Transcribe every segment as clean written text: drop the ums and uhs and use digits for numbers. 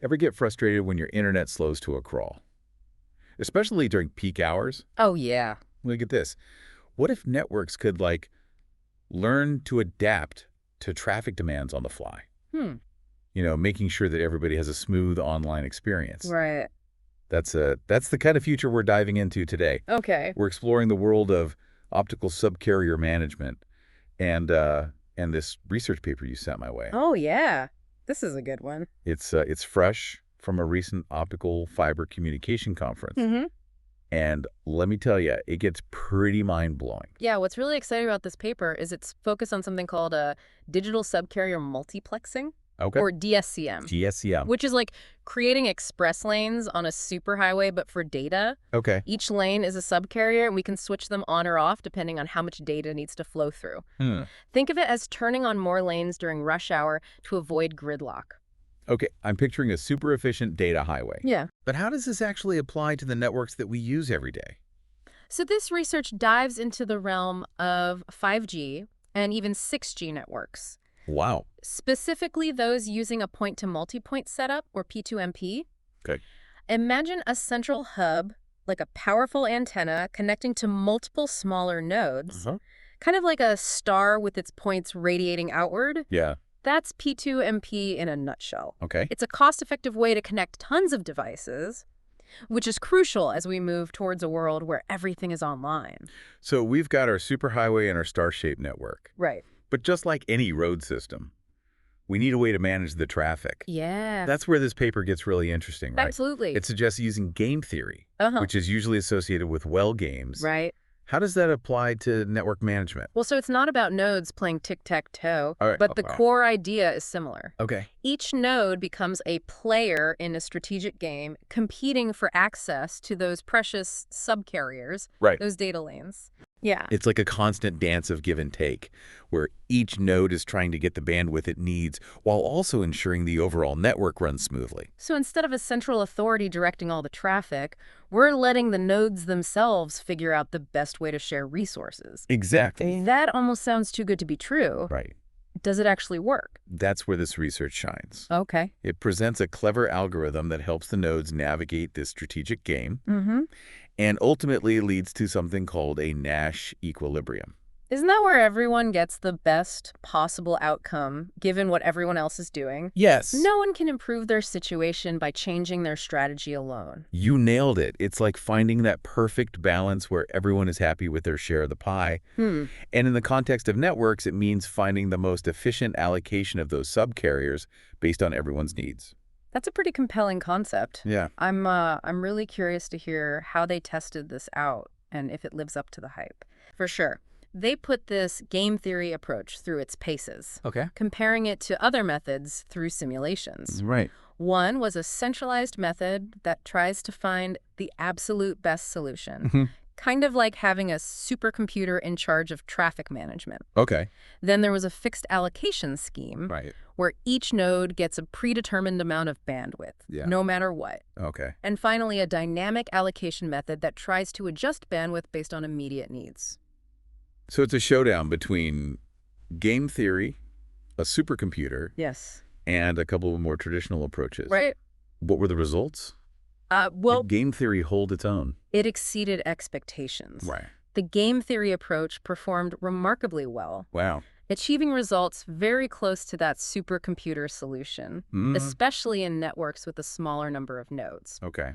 Ever get frustrated when your internet slows to a crawl? Especially during peak hours? Oh, yeah. Look at this. What if networks could, like, learn to adapt to traffic demands on the fly? Hmm. Making sure that everybody has a smooth online experience. Right. That's the kind of future we're diving into today. Okay. We're exploring the world of optical subcarrier management and this research paper you sent my way. Oh, yeah. This is a good one. It's fresh from a recent optical fiber communication conference. Mm-hmm. And let me tell you, it gets pretty mind-blowing. Yeah, what's really exciting about this paper is it's focused on something called digital subcarrier multiplexing, Okay. or DSCM, GSCM. which is like creating express lanes on a superhighway, but for data. Okay. Each lane is a subcarrier, and we can switch them on or off depending on how much data needs to flow through. Think of it as turning on more lanes during rush hour to avoid gridlock. Okay, I'm picturing a super efficient data highway. Yeah. But how does this actually apply to the networks that we use every day? So this research dives into the realm of 5G and even 6G networks, Wow. specifically those using a point-to-multipoint setup, or P2MP. Okay. Imagine a central hub, like a powerful antenna connecting to multiple smaller nodes, kind of like a star with its points radiating outward. Yeah. That's P2MP in a nutshell. Okay. It's a cost-effective way to connect tons of devices, which is crucial as we move towards a world where everything is online. So we've got our superhighway and our star-shaped network. Right. But just like any road system, we need a way to manage the traffic. Yeah. That's where this paper gets really interesting, right? Absolutely. It suggests using game theory, Uh-huh. which is usually associated with well games. Right. How does that apply to network management? Well, so it's not about nodes playing tic-tac-toe, All right. but the All right. core idea is similar. Okay. Each node becomes a player in a strategic game, competing for access to those precious subcarriers, Right. those data lanes. Yeah. It's like a constant dance of give and take, where each node is trying to get the bandwidth it needs while also ensuring the overall network runs smoothly. So instead of a central authority directing all the traffic, we're letting the nodes themselves figure out the best way to share resources. Exactly. That almost sounds too good to be true. Right. Does it actually work? That's where this research shines. Okay. It presents a clever algorithm that helps the nodes navigate this strategic game Mm-hmm. and ultimately leads to something called a Nash equilibrium. Isn't that where everyone gets the best possible outcome, given what everyone else is doing? Yes. No one can improve their situation by changing their strategy alone. You nailed it. It's like finding that perfect balance where everyone is happy with their share of the pie. And in the context of networks, it means finding the most efficient allocation of those subcarriers based on everyone's needs. That's a pretty compelling concept. Yeah. I'm really curious to hear how they tested this out and if it lives up to the hype. For sure. They put this game theory approach through its paces, Okay. comparing it to other methods through simulations. Right. One was a centralized method that tries to find the absolute best solution, kind of like having a supercomputer in charge of traffic management. Okay. Then there was a fixed allocation scheme, Right. where each node gets a predetermined amount of bandwidth, Yeah. no matter what. Okay. And finally, a dynamic allocation method that tries to adjust bandwidth based on immediate needs. So it's a showdown between game theory, a supercomputer, Yes. and a couple of more traditional approaches. Right? What were the results? Well, Did game theory hold its own? it exceeded expectations. Right. The game theory approach performed remarkably well, Wow. achieving results very close to that supercomputer solution, especially in networks with a smaller number of nodes. Okay.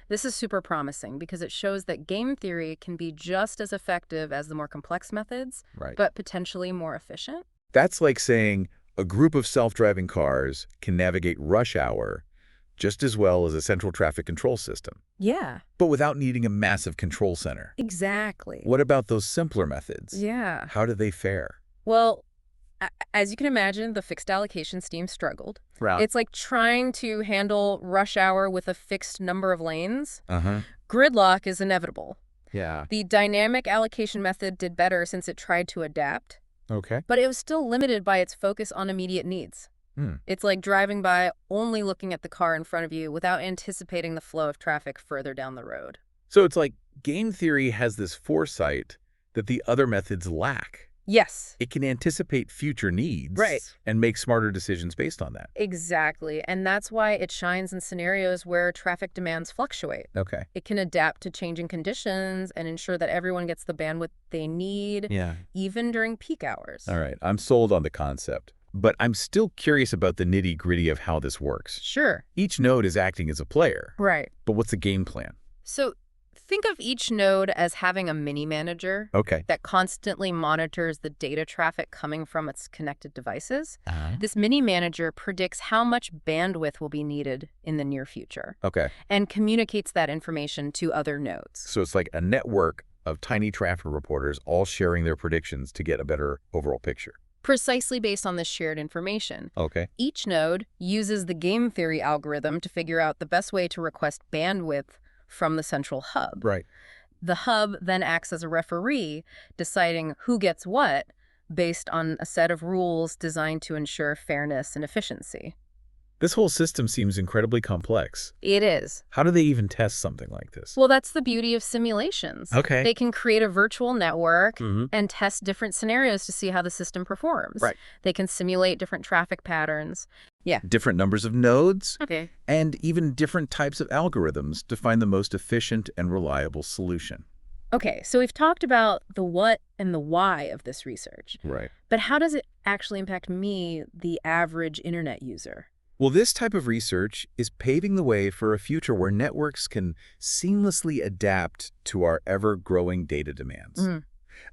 This is super promising because it shows that game theory can be just as effective as the more complex methods, Right. but potentially more efficient. That's like saying a group of self-driving cars can navigate rush hour just as well as a central traffic control system, Yeah, but without needing a massive control center. exactly. What about those simpler methods? Yeah. How do they fare? Well, as you can imagine, the fixed allocation scheme struggled. Right. It's like trying to handle rush hour with a fixed number of lanes. Uh-huh. Gridlock is inevitable. Yeah. The dynamic allocation method did better since it tried to adapt, Okay. but it was still limited by its focus on immediate needs. It's like driving by only looking at the car in front of you without anticipating the flow of traffic further down the road. So it's like game theory has this foresight that the other methods lack. Yes. It can anticipate future needs Right. and make smarter decisions based on that. Exactly. And that's why it shines in scenarios where traffic demands fluctuate. Okay. It can adapt to changing conditions and ensure that everyone gets the bandwidth they need, Yeah. even during peak hours. All right. I'm sold on the concept. But I'm still curious about the nitty-gritty of how this works. Sure. Each node is acting as a player. Right. But what's the game plan? So think of each node as having a mini manager Okay. that constantly monitors the data traffic coming from its connected devices. Uh-huh. This mini manager predicts how much bandwidth will be needed in the near future Okay. and communicates that information to other nodes. So it's like a network of tiny traffic reporters all sharing their predictions to get a better overall picture. Precisely based on this shared information. Okay. Each node uses the game theory algorithm to figure out the best way to request bandwidth from the central hub. Right. The hub then acts as a referee, deciding who gets what based on a set of rules designed to ensure fairness and efficiency. This whole system seems incredibly complex. It is. How do they even test something like this? Well, that's the beauty of simulations. Okay. They can create a virtual network Mhm. and test different scenarios to see how the system performs. Right. They can simulate different traffic patterns. Yeah. Different numbers of nodes, Okay. and even different types of algorithms to find the most efficient and reliable solution. Okay, so we've talked about the what and the why of this research. Right. But how does it actually impact me, the average internet user? Well, this type of research is paving the way for a future where networks can seamlessly adapt to our ever-growing data demands.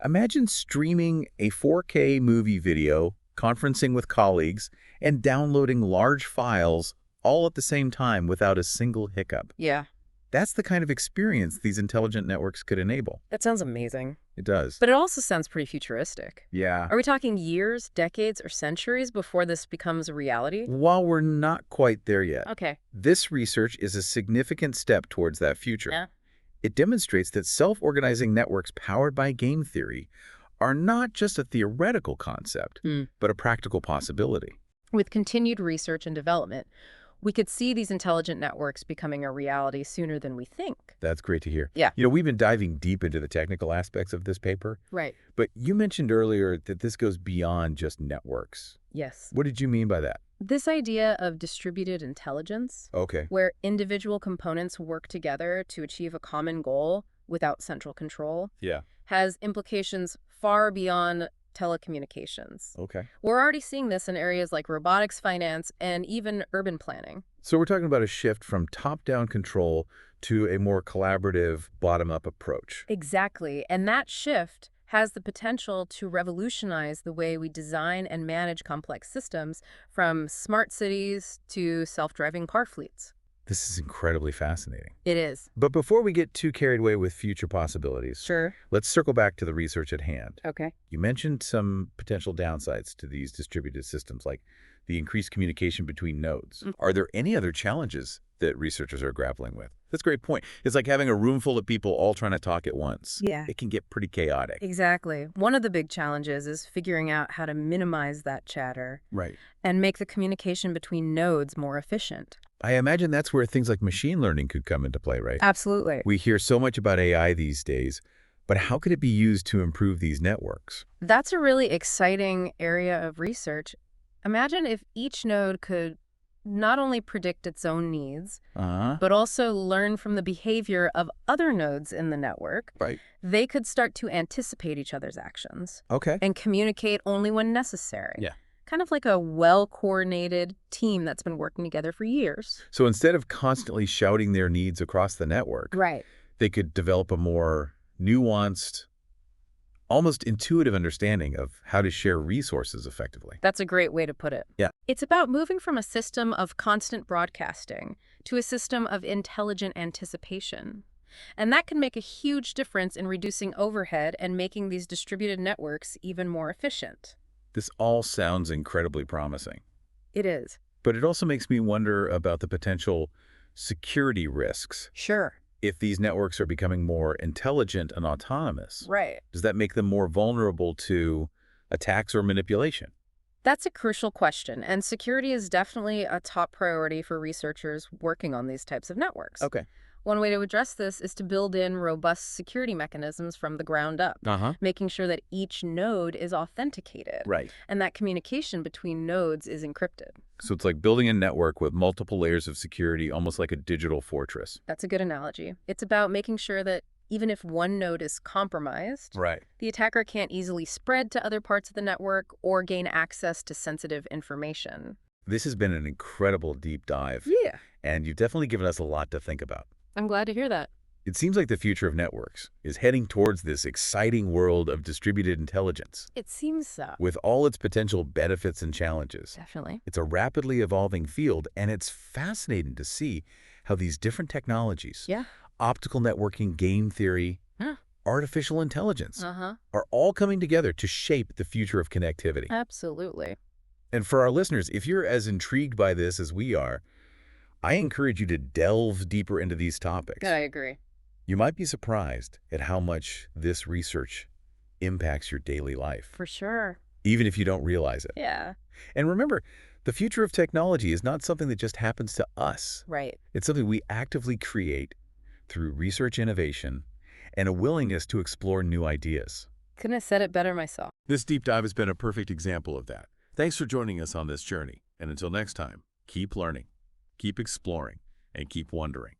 Imagine streaming a 4K movie video, conferencing with colleagues, and downloading large files all at the same time without a single hiccup. Yeah, That's the kind of experience these intelligent networks could enable. that sounds amazing. It does. But it also sounds pretty futuristic. Yeah. Are we talking years, decades, or centuries before this becomes a reality? While we're not quite there yet, Okay. this research is a significant step towards that future. Yeah. It demonstrates that self-organizing networks powered by game theory are not just a theoretical concept, but a practical possibility. With continued research and development, we could see these intelligent networks becoming a reality sooner than we think. That's great to hear. Yeah. You know, we've been diving deep into the technical aspects of this paper, Right. but you mentioned earlier that this goes beyond just networks. Yes. What did you mean by that? This idea of distributed intelligence, Okay. where individual components work together to achieve a common goal without central control, Yeah. has implications far beyond telecommunications. Okay. We're already seeing this in areas like robotics, finance, and even urban planning. So we're talking about a shift from top-down control to a more collaborative, bottom-up approach. Exactly. And that shift has the potential to revolutionize the way we design and manage complex systems, from smart cities to self-driving car fleets. This is incredibly fascinating. It is. But before we get too carried away with future possibilities, Sure. let's circle back to the research at hand. Okay. You mentioned some potential downsides to these distributed systems, like the increased communication between nodes. Are there any other challenges that researchers are grappling with? That's a great point. It's like having a room full of people all trying to talk at once. Yeah. It can get pretty chaotic. Exactly. One of the big challenges is figuring out how to minimize that chatter Right. and make the communication between nodes more efficient. I imagine that's where things like machine learning could come into play, right? Absolutely. We hear so much about AI these days, but how could it be used to improve these networks? That's a really exciting area of research. Imagine if each node could not only predict its own needs, but also learn from the behavior of other nodes in the network. Right. They could start to anticipate each other's actions Okay. and communicate only when necessary. Yeah. Kind of like a well-coordinated team that's been working together for years. So instead of constantly shouting their needs across the network, Right. they could develop a more nuanced, almost intuitive understanding of how to share resources effectively. That's a great way to put it. Yeah. It's about moving from a system of constant broadcasting to a system of intelligent anticipation. And that can make a huge difference in reducing overhead and making these distributed networks even more efficient. This all sounds incredibly promising, It is. but it also makes me wonder about the potential security risks. Sure. If these networks are becoming more intelligent and autonomous, Right. does that make them more vulnerable to attacks or manipulation? That's a crucial question, and security is definitely a top priority for researchers working on these types of networks. Okay. One way to address this is to build in robust security mechanisms from the ground up, Uh-huh. making sure that each node is authenticated Right. and that communication between nodes is encrypted. So it's like building a network with multiple layers of security, almost like a digital fortress. That's a good analogy. It's about making sure that even if one node is compromised, Right. the attacker can't easily spread to other parts of the network or gain access to sensitive information. This has been an incredible deep dive, Yeah, and you've definitely given us a lot to think about. I'm glad to hear that. It seems like the future of networks is heading towards this exciting world of distributed intelligence. It seems so. With all its potential benefits and challenges, Definitely. it's a rapidly evolving field, and it's fascinating to see how these different technologies, Yeah. optical networking, game theory, Huh. artificial intelligence, Uh-huh. are all coming together to shape the future of connectivity. Absolutely. And for our listeners, if you're as intrigued by this as we are, I encourage you to delve deeper into these topics. I agree. You might be surprised at how much this research impacts your daily life, For sure. even if you don't realize it. Yeah. And remember, the future of technology is not something that just happens to us. Right. It's something we actively create through research innovation and a willingness to explore new ideas. Couldn't have said it better myself. This deep dive has been a perfect example of that. Thanks for joining us on this journey. And until next time, keep learning, keep exploring, and keep wondering.